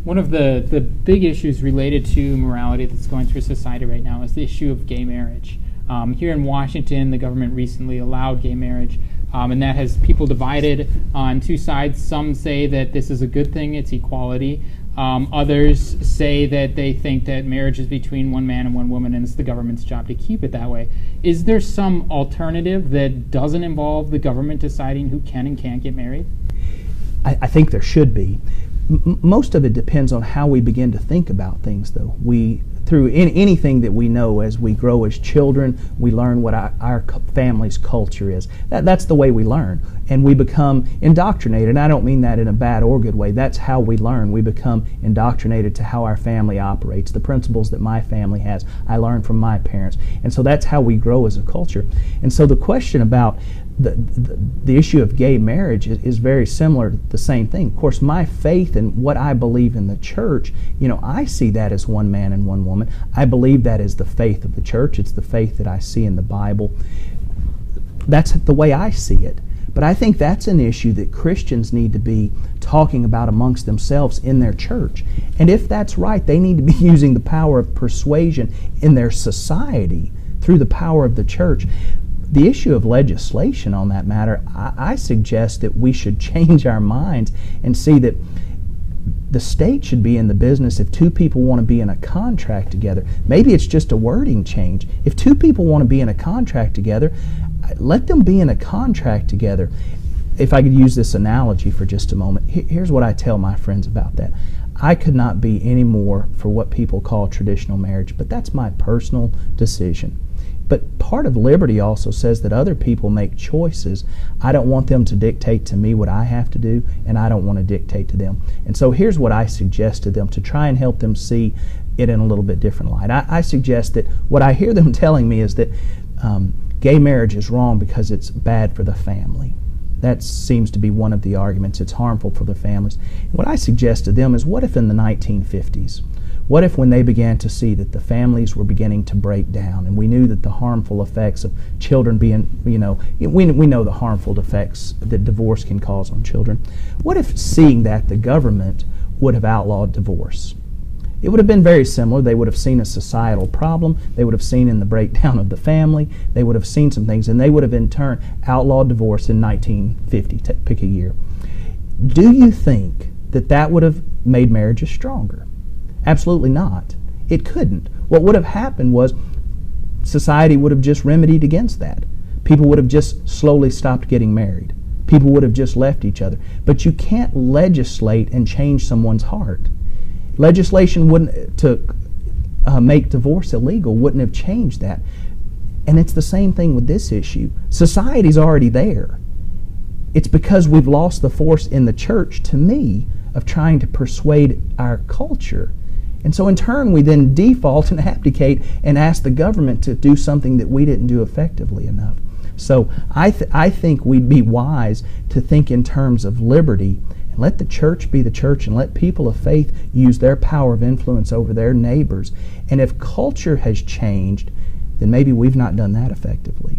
One of the big issues related to morality that's going through society right now is the issue of gay marriage. Here in Washington, the government recently allowed gay marriage, and that has people divided on two sides. Some say that this is a good thing, it's equality. Others say that they think that marriage is between one man and one woman, and it's the government's job to keep it that way. Is there some alternative that doesn't involve the government deciding who can and can't get married? I think there should be. Most of it depends on how we begin to think about things, though. Through anything that we know as we grow as children, we learn what our family's culture is. That's the way we learn. And we become indoctrinated. And I don't mean that in a bad or good way. That's how we learn. We become indoctrinated to how our family operates. The principles that my family has, I learned from my parents. And so that's how we grow as a culture. And so the question about the issue of gay marriage is very similar to the same thing. Of course, my faith and what I believe in the church, I see that as one man and one woman. I believe that is the faith of the church. It's the faith that I see in the Bible. That's the way I see it. But I think that's an issue that Christians need to be talking about amongst themselves in their church. And if that's right, they need to be using the power of persuasion in their society through the power of the church. The issue of legislation on that matter, I suggest that we should change our minds and see that the state should be in the business. If two people want to be in a contract together, maybe it's just a wording change. If two people want to be in a contract together, let them be in a contract together. If I could use this analogy for just a moment, here's what I tell my friends about that. I could not be any more for what people call traditional marriage, but that's my personal decision. But part of liberty also says that other people make choices. I don't want them to dictate to me what I have to do, and I don't want to dictate to them. And so here's what I suggest to them to try and help them see it in a little bit different light. I suggest that what I hear them telling me is that gay marriage is wrong because it's bad for the family. That seems to be one of the arguments. It's harmful for the families. And what I suggest to them is, what if in the 1950s, what if when they began to see that the families were beginning to break down, and we knew that the harmful effects of children being, we know the harmful effects that divorce can cause on children. What if seeing that the government would have outlawed divorce? It would have been very similar. They would have seen a societal problem. They would have seen in the breakdown of the family. They would have seen some things, and they would have in turn outlawed divorce in 1950, pick a year. Do you think that that would have made marriages stronger? Absolutely not. It couldn't. What would have happened was society would have just remedied against that. People would have just slowly stopped getting married. People would have just left each other. But you can't legislate and change someone's heart. Legislation to make divorce illegal wouldn't have changed that. And it's the same thing with this issue. Society's already there. It's because we've lost the force in the church, to me, of trying to persuade our culture. And so in turn we then default and abdicate and ask the government to do something that we didn't do effectively enough. So I think we'd be wise to think in terms of liberty and let the church be the church and let people of faith use their power of influence over their neighbors. And if culture has changed, then maybe we've not done that effectively.